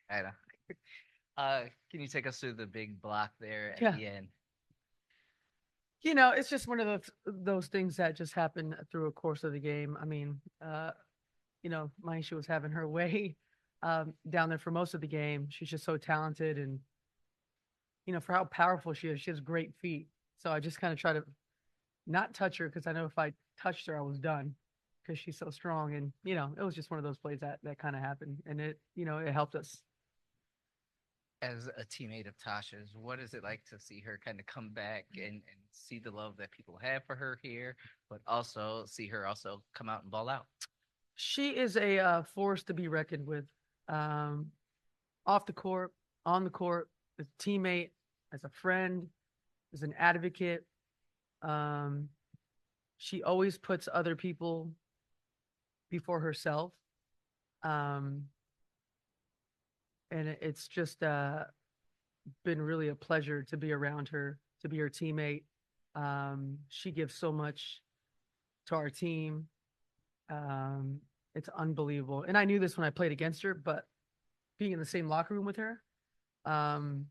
I know. Can you take us through the big block there at Yeah. the end? It's just one of those things that just happen through a course of the game. I mean, Maisha was having her way down there for most of the game. She's just so talented, and for how powerful she has great feet. So I just kind of try to not touch her because I know if I touched her, I was done because she's so strong. And it was just one of those plays that kind of happened, and it helped us. As a teammate of Tasha's, what is it like to see her kind of come back and see the love that people have for her here, but also see her also come out and ball out? She is a force to be reckoned with. Um, Off the court, on the court, as a teammate, as a friend, as an advocate. Um, she always puts other people before herself. Um, and it's just been really a pleasure to be around her, to be her teammate. She gives so much to our team. Um, it's unbelievable. And I knew this when I played against her, but being in the same locker room with her, um,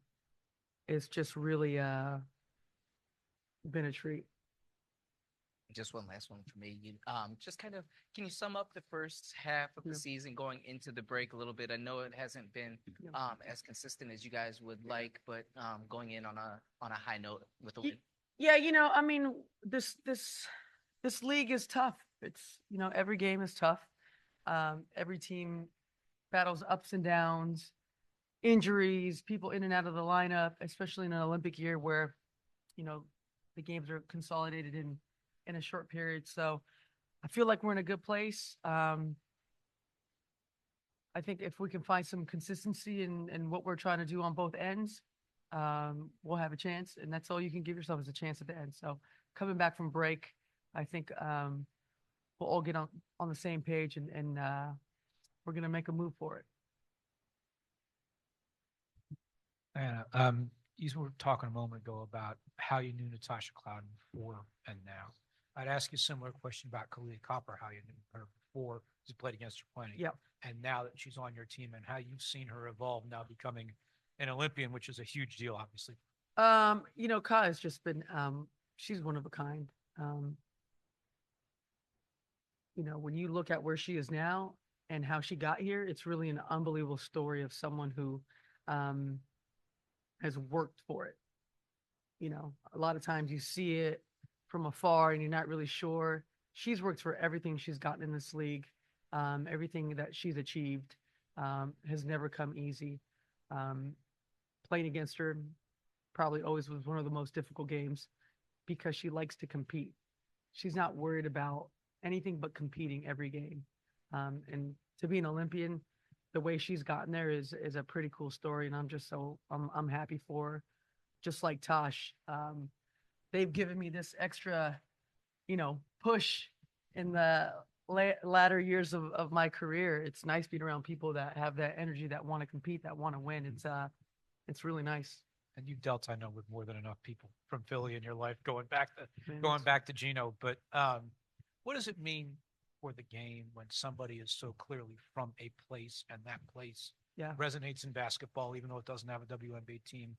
it's just really been a treat. Just one last one for me. You just kind of can you sum up the first half of the Yeah. season going into the break a little bit? I know it hasn't been Yeah. as consistent as you guys would like, but going in on a high note with a Y- win. Yeah, I mean, this league is tough. It's every game is tough. Every team battles ups and downs, injuries, people in and out of the lineup, especially in an Olympic year where you know the games are consolidated in a short period. So I feel like we're in a good place. I think if we can find some consistency in what we're trying to do on both ends, we'll have a chance. And that's all you can give yourself is a chance at the end. So coming back from break, I think we'll all get on the same page and we're going to make a move for it. And you were talking a moment ago about how you knew Natasha Cloud before and now. I'd ask you a similar question about Kalia Copper, how you knew her before you played against her plenty, Yep. and now that she's on your team, and how you've seen her evolve now becoming an Olympian, which is a huge deal, obviously. Ka has just been she's one of a kind. Um, when you look at where she is now and how she got here, it's really an unbelievable story of someone who um has worked for it. A lot of times you see it from afar and you're not really sure. She's worked for everything she's gotten in this league. Everything that she's achieved has never come easy. Um, Playing against her probably always was one of the most difficult games because she likes to compete. She's not worried about anything but competing every game. And to be an Olympian, the way she's gotten there is a pretty cool story, and I'm happy for her. Just like Tosh, they've given me this extra, push in the latter years of my career. It's nice being around people that have that energy, that want to compete, that want to win. It's really nice. And you've dealt, I know, with more than enough people from Philly in your life, Man, going back to Gino. But what does it mean for the game when somebody is so clearly from a place and that place yeah. resonates in basketball, even though it doesn't have a WNBA team,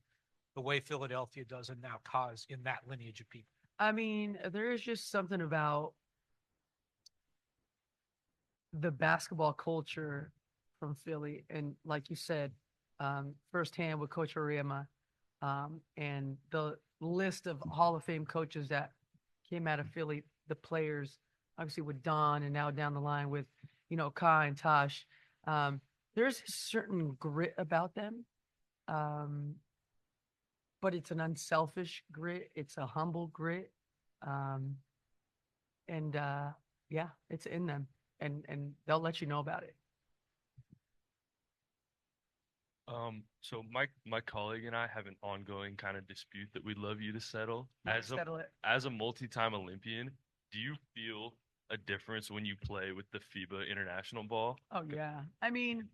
the way Philadelphia does, and now Kaz in that lineage of people? I mean, there is just something about the basketball culture from Philly, and like you said, firsthand with Coach Oriema, and the list of Hall of Fame coaches that came out of Philly, the players, obviously with Don, and now down the line with Kai and Tosh. Um, there's a certain grit about them, um, but it's an unselfish grit. It's a humble grit, um, and yeah, it's in them, and they'll let you know about it. So my colleague and I have an ongoing kind of dispute that we'd love you to settle. Yeah, settle it. As a multi-time Olympian, do you feel a difference when you play with the FIBA international ball? Oh yeah. I mean,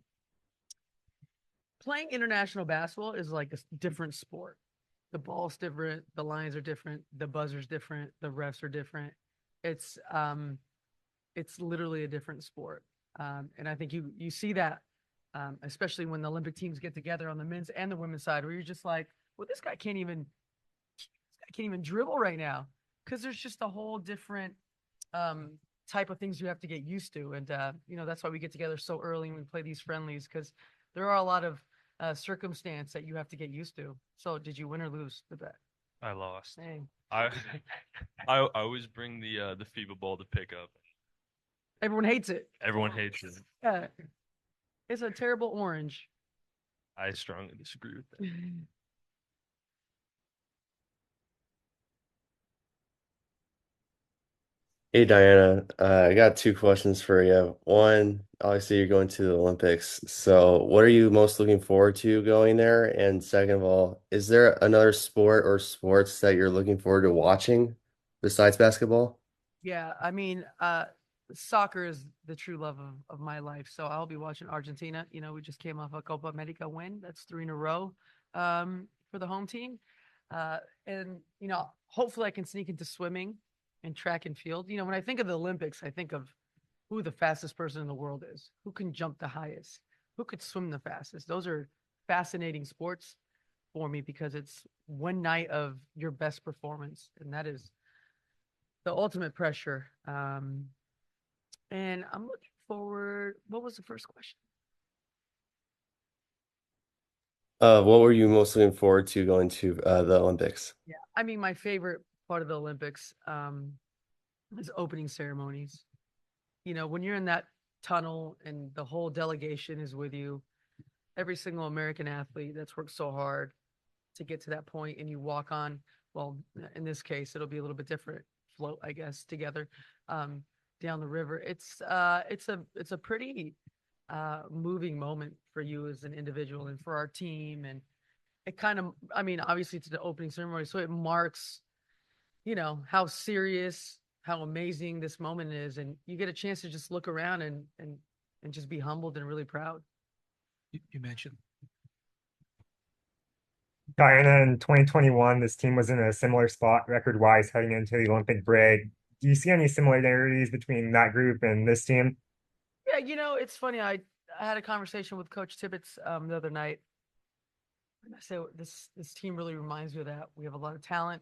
playing international basketball is like a different sport. The ball's different, the lines are different, the buzzer's different, the refs are different. It's um it's literally a different sport. And I think you see that especially when the Olympic teams get together on the men's and the women's side, where you're just like, well, this guy can't even dribble right now, because there's just a whole different um, type of things you have to get used to, and that's why we get together so early and we play these friendlies, because there are a lot of circumstance that you have to get used to. So, did you win or lose the bet? I lost. Dang. I I always bring the FIBA ball to pick up. Everyone hates it. Everyone hates it. Yeah, it's a terrible orange. I strongly disagree with that. Hey Diana, I got two questions for you. One, obviously you're going to the Olympics, so what are you most looking forward to going there? And second of all, is there another sport or sports that you're looking forward to watching besides basketball? Yeah, I mean, soccer is the true love of my life. So I'll be watching Argentina. We just came off a Copa America win. That's three in a row for the home team. And, hopefully I can sneak into swimming and track and field. When I think of the Olympics, I think of who the fastest person in the world is, who can jump the highest, who could swim the fastest. Those are fascinating sports for me, because it's one night of your best performance. And that is the ultimate pressure. And I'm looking forward. What was the first question? What were you most looking forward to going to the Olympics? Yeah, I mean, my favorite part of the Olympics is opening ceremonies. When you're in that tunnel and the whole delegation is with you, every single American athlete that's worked so hard to get to that point, and you walk on. Well, in this case, it'll be a little bit different float, I guess, together um, down the river. It's a pretty moving moment for you as an individual and for our team, and it kind of, I mean, obviously it's the opening ceremony, so it marks, how serious, how amazing this moment is, and you get a chance to just look around and just be humbled and really proud. You mentioned. Diana, in 2021, this team was in a similar spot record-wise heading into the Olympic break. Do you see any similarities between that group and this team? Yeah, it's funny. I had a conversation with Coach Tibbetts the other night, and I said this team really reminds me of that. We have a lot of talent.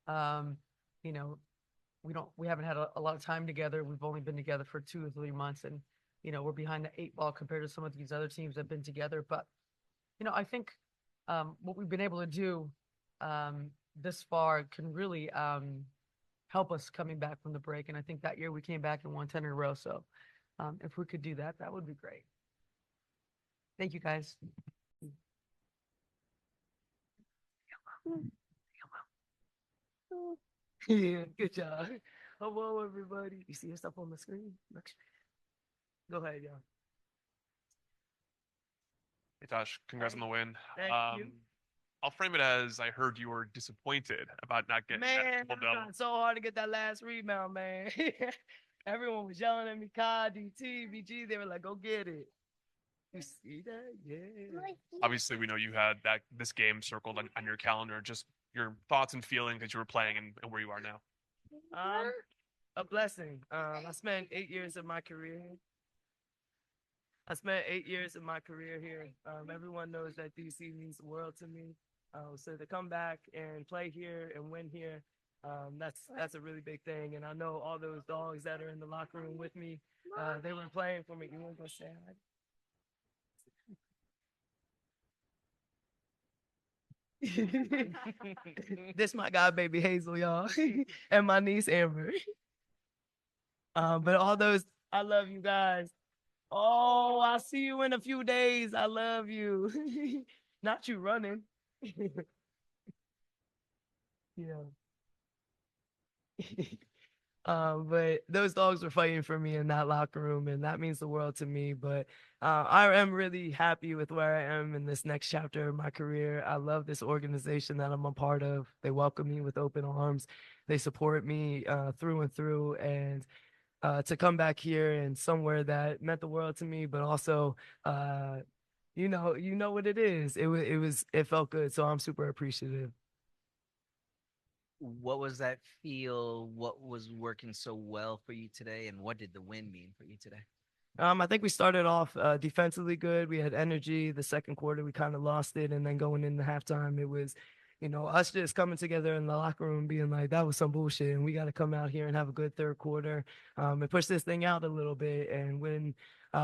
Um, you know, we haven't had a lot of time together. We've only been together for 2 or 3 months, and we're behind the eight ball compared to some of these other teams that have been together. But I think what we've been able to do this far can really help us coming back from the break. And I think that year we came back and won 10 in a row. So if we could do that, that would be great. Thank you, guys. Yeah, good job. Hello, everybody. You see your stuff on the screen? Go ahead, y'all. Hey Tosh, congrats on the win. Thank you. I'll frame it as I heard you were disappointed about not getting that Man, I triple double. tried so hard to get that last rebound, man. Everyone was yelling at me, Kai, DT, BG. They were like, go get it. You see that? Yeah. Obviously, we know you had this game circled on your calendar. Just your thoughts and feelings that you were playing and where you are now. A blessing. I spent 8 years of my career here. Here. Everyone knows that DC means the world to me. So to come back and play here and win here, that's a really big thing. And I know all those dogs that are in the locker room with me, they were playing for me. You want to go say hi? This my god baby Hazel, y'all, and my niece Amber. But all those, I love you guys. Oh, I'll see you in a few days. I love you. Not you running. Yeah. But those dogs were fighting for me in that locker room, and that means the world to me. But I am really happy with where I am in this next chapter of my career. I love this organization that I'm a part of. They welcome me with open arms. They support me through and through, and to come back here and somewhere that meant the world to me, but also, you know what it is. It felt good. So I'm super appreciative. What was that feel? What was working so well for you today? And what did the win mean for you today? I think we started off defensively good. We had energy. The second quarter, we kind of lost it, and then going into halftime, it was, us just coming together in the locker room, being like, "That was some bullshit," and we got to come out here and have a good third quarter, and push this thing out a little bit. And when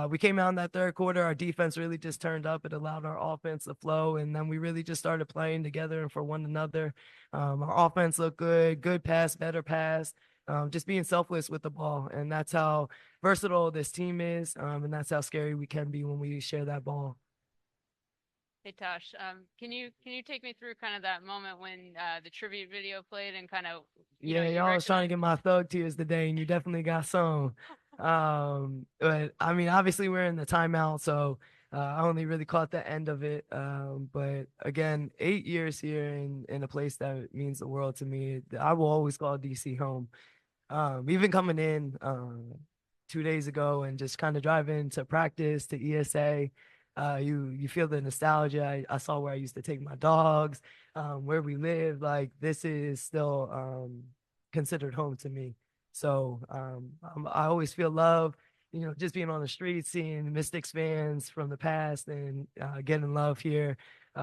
we came out in that third quarter, our defense really just turned up. It allowed our offense to flow, and then we really just started playing together and for one another. Our offense looked good, good pass, better pass. Just being selfless with the ball, and that's how versatile this team is, and that's how scary we can be when we share that ball. Hey Tosh, can you take me through kind of that moment when the tribute video played and kind of Yeah, you y'all was trying to recognize get my thug tears today, and you definitely got some. But I mean, obviously we're in the timeout, so I only really caught the end of it. But again, 8 years here in a place that means the world to me. I will always call DC home. Even coming in 2 days ago and just kind of driving to practice to ESA, you feel the nostalgia. I saw where I used to take my dogs, where we live. Like this is still considered home to me. So I always feel love. Just being on the streets, seeing Mystics fans from the past, and getting love here.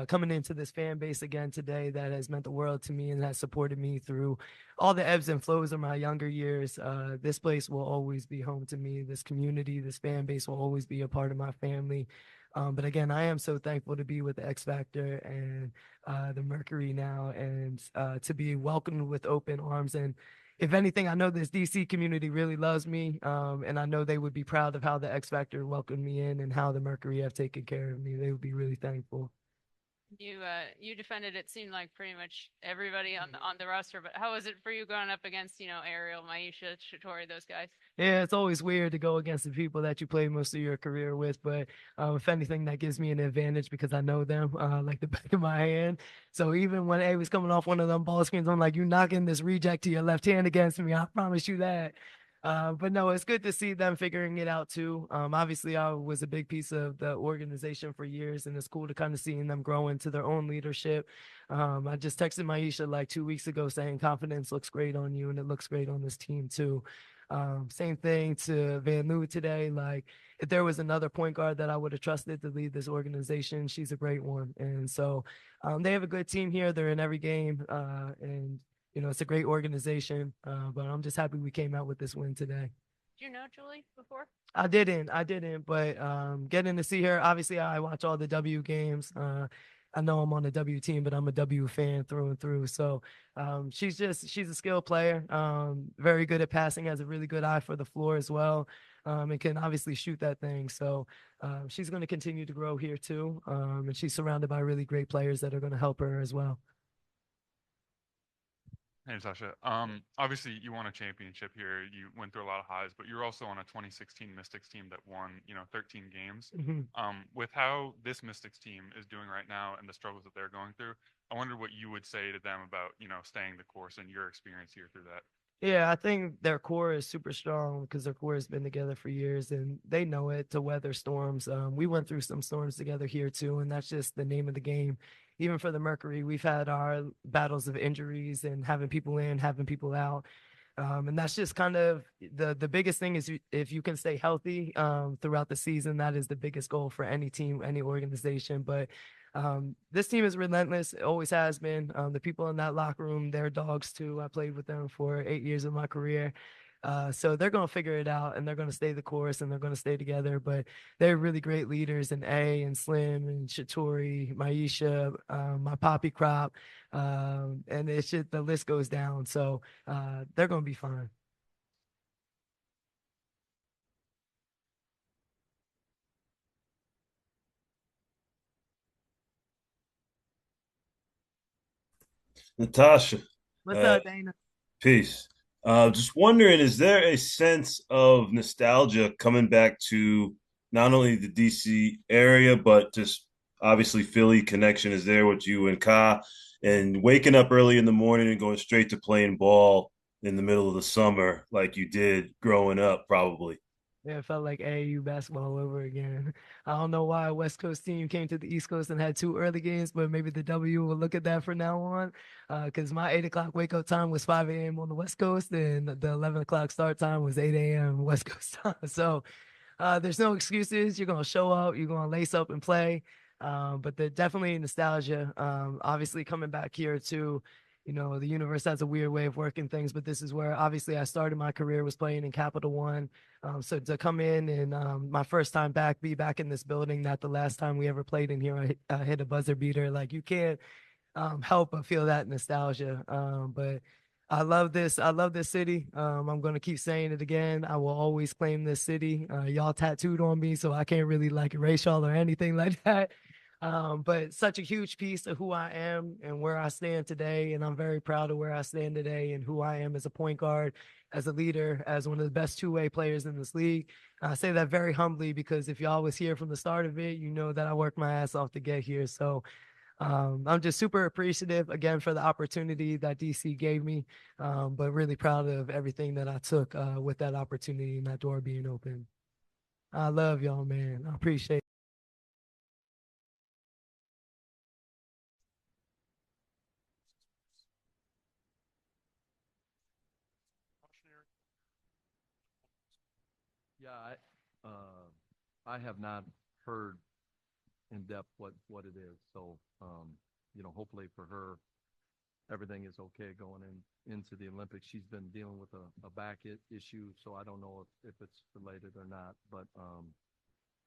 Coming into this fan base again today that has meant the world to me and has supported me through all the ebbs and flows of my younger years. This place will always be home to me. This community, this fan base will always be a part of my family. But again, I am so thankful to be with the X Factor and the Mercury now, and to be welcomed with open arms. And if anything, I know this DC community really loves me, and I know they would be proud of how the X Factor welcomed me in and how the Mercury have taken care of me. They would be really thankful. you defended it seemed like pretty much everybody on the roster, but how was it for you going up against Ariel, Maisha, Shatori, those guys? Yeah, it's always weird to go against the people that you play most of your career with, but if anything, that gives me an advantage because I know them like the back of my hand. So even when A was coming off one of them ball screens, I'm like, "You knocking this reject to your left hand against me? I promise you that." But no, it's good to see them figuring it out too. Obviously, I was a big piece of the organization for years, and it's cool to kind of seeing them grow into their own leadership. I just texted Maisha like 2 weeks ago saying confidence looks great on you, and it looks great on this team too. Same thing to Van Loo today. Like, if there was another point guard that I would have trusted to lead this organization, she's a great one. And so they have a good team here. They're in every game. And it's a great organization, but I'm just happy we came out with this win today. Did you know Julie before? I didn't, but getting to see her, obviously I watch all the W games. I know I'm on the W team, but I'm a W fan through and through. So she's a skilled player, very good at passing, has a really good eye for the floor as well, and can obviously shoot that thing. So she's going to continue to grow here too, and she's surrounded by really great players that are going to help her as well. Hey, Sasha. Obviously you won a championship here. You went through a lot of highs, but you're also on a 2016 Mystics team that won, 13 games. With how this Mystics team is doing right now and the struggles that they're going through, I wonder what you would say to them about, staying the course and your experience here through that. Yeah, I think their core is super strong because their core has been together for years and they know it to weather storms. We went through some storms together here too, and that's just the name of the game. Even for the Mercury, we've had our battles of injuries and having people in, having people out. And that's just kind of the biggest thing is if you can stay healthy throughout the season, that is the biggest goal for any team, any organization. But this team is relentless. It always has been. The people in that locker room, they're dogs too. I played with them for 8 years of my career. So they're going to figure it out and they're going to stay the course and they're going to stay together. But they're really great leaders in A and Slim and Shatori, Maisha, my Poppy Crop. And it's just the list goes down. So they're going to be fine. Natasha, What's uh, up, Dana? peace. Just wondering, is there a sense of nostalgia coming back to not only the DC area, but just obviously Philly connection is there with you and Ka, and waking up early in the morning and going straight to playing ball in the middle of the summer like you did growing up, probably. Yeah, it felt like AAU basketball all over again. I don't know why a West Coast team came to the East Coast and had two early games, but maybe the W will look at that from now on. Because my 8 o'clock wake up time was 5 a.m. on the West Coast, and the 11 o'clock start time was 8 a.m. West Coast time. So there's no excuses. You're gonna show up. You're gonna lace up and play. But the definitely nostalgia. Obviously coming back here too. The universe has a weird way of working things, but this is where obviously I started my career was playing in Capital One. So to come in and my first time back, be back in this building, not the last time we ever played in here, I hit a buzzer beater. Like you can't help but feel that nostalgia. But I love this. I love this city. I'm gonna keep saying it again. I will always claim this city. Y'all tattooed on me, so I can't really like erase y'all or anything like that. But such a huge piece of who I am and where I stand today. And I'm very proud of where I stand today and who I am as a point guard, as a leader, as one of the best two-way players in this league. I say that very humbly because if y'all was here from the start of it, you know that I worked my ass off to get here. So I'm just super appreciative again for the opportunity that DC gave me, but really proud of everything that I took with that opportunity and that door being open. I love y'all, man. I appreciate it. Yeah, I have not heard in depth what it is. So, hopefully for her, everything is okay going into the Olympics. She's been dealing with a back issue, so I don't know if it's related or not. But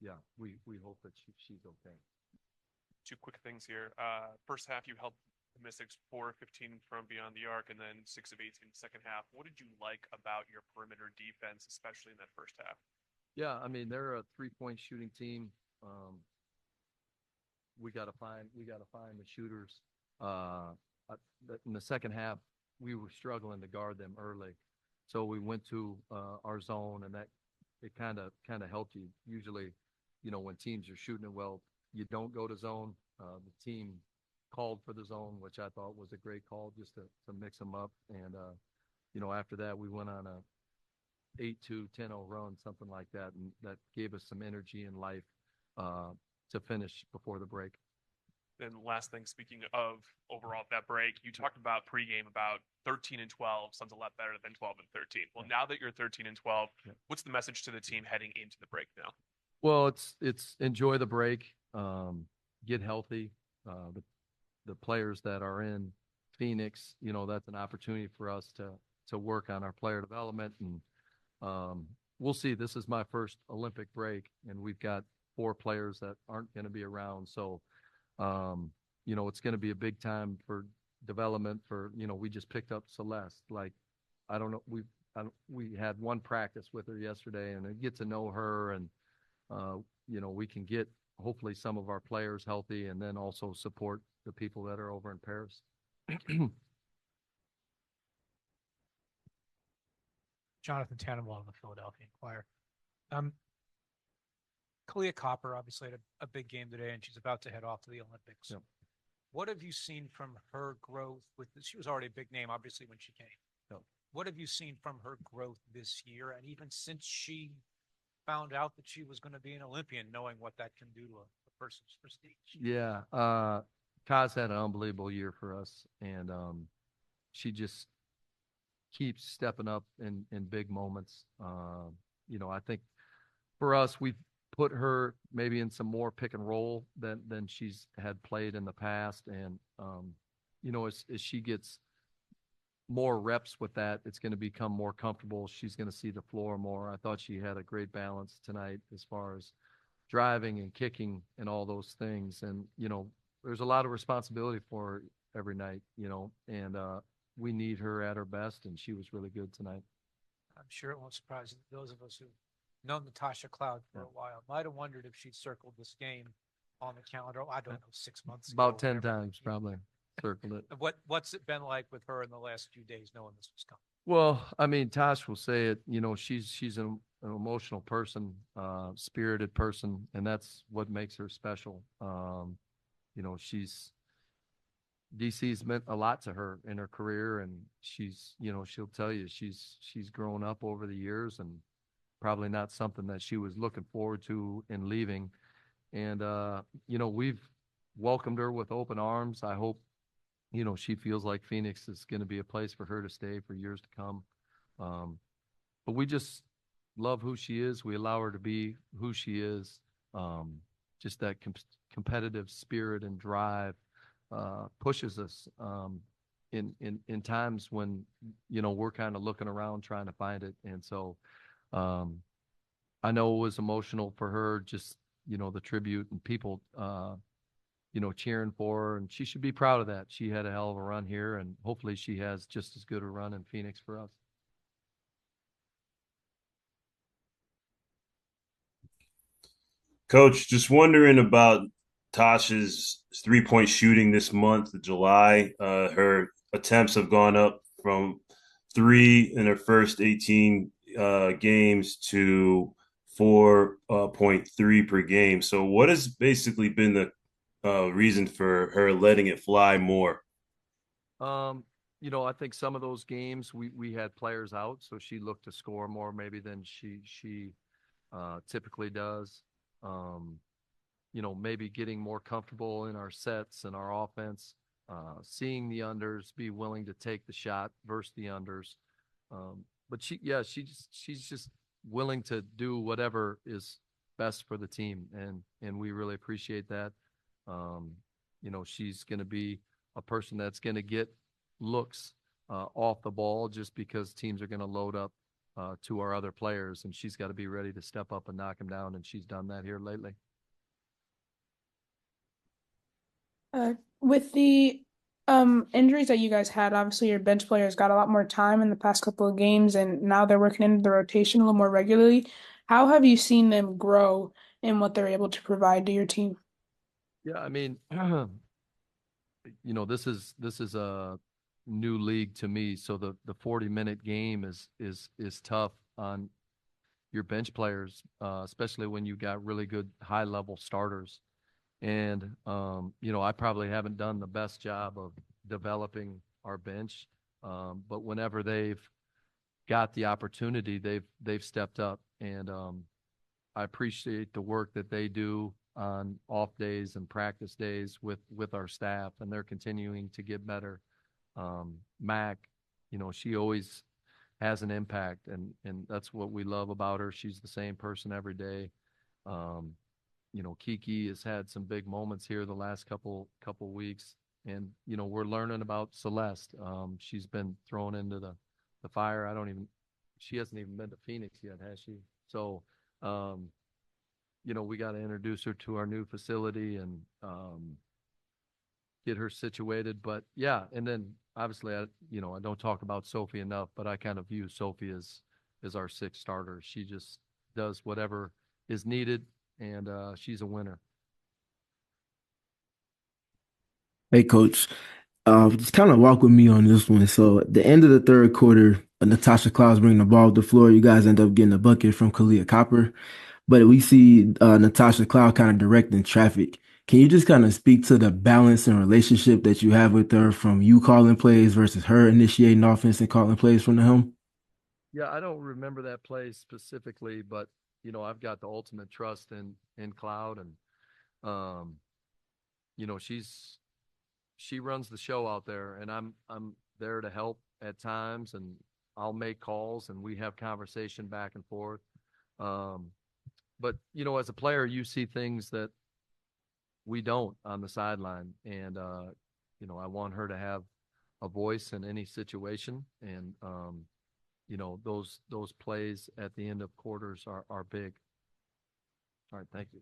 yeah, we hope that she's okay. Two quick things here. First half, you held the Mystics 4 of 15 from beyond the arc, and then 6 of 18 second half. What did you like about your perimeter defense, especially in that first half? Yeah, I mean they're a 3-point shooting team. We got to find the shooters. In the second half, we were struggling to guard them early, so we went to our zone, and that it kind of helped you. Usually, when teams are shooting it well, you don't go to zone. The team called for the zone, which I thought was a great call, just to mix them up. And after that, we went on a 8-2, 10-0 run, something like that, and that gave us some energy and life to finish before the break. Then last thing, speaking of overall that break, you talked about pregame about 13 and 12 sounds a lot better than 12 and 13. Well, now that you're 13 and 12, what's the message to the team heading into the break now? Well, it's enjoy the break, get healthy. The players that are in Phoenix, that's an opportunity for us to work on our player development, and we'll see. This is my first Olympic break, and we've got 4 players that aren't going to be around, so it's going to be a big time for development. We just picked up Celeste. Like, I don't know, we had one practice with her yesterday, and to get to know her, and we can get hopefully some of our players healthy, and then also support the people that are over in Paris. Jonathan Tannenwald of the Philadelphia Inquirer. Kalia Copper obviously had a big game today, and she's about to head off to the Olympics. Yep. What have you seen from her growth? She was already a big name, obviously, when she came. Yep. What have you seen from her growth this year, and even since she found out that she was going to be an Olympian, knowing what that can do to a person's prestige? Yeah, Kaz had an unbelievable year for us, and she just keeps stepping up in big moments. I think for us, we've put her maybe in some more pick and roll than she's had played in the past, and as she gets more reps with that, it's going to become more comfortable. She's going to see the floor more. I thought she had a great balance tonight as far as driving and kicking and all those things. And, there's a lot of responsibility for her every night, and we need her at her best, and she was really good tonight. I'm sure it won't surprise those of us who've known Tash Cloud for a while. Might have wondered if she'd circled this game on the calendar. I don't know, 6 months ago. About 10 times, probably. Circled it. What's it been like with her in the last few days, knowing this was coming? Well, I mean, Tash will say it. She's an emotional person, spirited person, and that's what makes her special. DC's meant a lot to her in her career, and she'll tell you she's grown up over the years, and probably not something that she was looking forward to in leaving. And we've welcomed her with open arms. I hope she feels like Phoenix is going to be a place for her to stay for years to come. But we just love who she is. We allow her to be who she is. Just that competitive spirit and drive pushes us in times when we're kind of looking around trying to find it. And so I know it was emotional for her, just the tribute and people cheering for her, and she should be proud of that. She had a hell of a run here, and hopefully she has just as good a run in Phoenix for us. Coach, just wondering about Tasha's 3-point shooting this month of July. Her attempts have gone up from 3 in her first 18 games to 4.3 per game. So, what has basically been the reason for her letting it fly more? I think some of those games we had players out, so she looked to score more maybe than she typically does. Maybe getting more comfortable in our sets and our offense, seeing the unders, be willing to take the shot versus the unders. But she's just willing to do whatever is best for the team, and we really appreciate that. She's going to be a person that's going to get looks off the ball just because teams are going to load up to our other players, and she's got to be ready to step up and knock them down, and she's done that here lately. With the injuries that you guys had, obviously your bench players got a lot more time in the past couple of games, and now they're working into the rotation a little more regularly. How have you seen them grow in what they're able to provide to your team? Yeah, I mean, this is a new league to me, so the 40-minute game is tough on your bench players, especially when you got really good high level starters. And I probably haven't done the best job of developing our bench, but whenever they've got the opportunity, they've stepped up, and I appreciate the work that they do on off days and practice days with our staff, and they're continuing to get better. Mac, she always has an impact, and that's what we love about her. She's the same person every day. Kiki has had some big moments here the last couple weeks, and we're learning about Celeste. She's been thrown into the fire. She hasn't even been to Phoenix yet, has she? So, we got to introduce her to our new facility and get her situated. But yeah, and then obviously I don't talk about Sophie enough, but I kind of view Sophie as our sixth starter. She just does whatever is needed, and she's a winner. Hey, coach. Just kind of walk with me on this one. So, at the end of the third quarter, Natasha Cloud's bringing the ball to the floor. You guys end up getting a bucket from Kalia Copper, but we see Natasha Cloud kind of directing traffic. Can you just kind of speak to the balance and relationship that you have with her, from you calling plays versus her initiating offense and calling plays from the helm? Yeah, I don't remember that play specifically, but I've got the ultimate trust in Cloud, and um, she runs the show out there, and I'm there to help at times, and I'll make calls, and we have conversation back and forth. But as a player, you see things that we don't on the sideline, and I want her to have a voice in any situation, and those plays at the end of quarters are big. All right, thank you.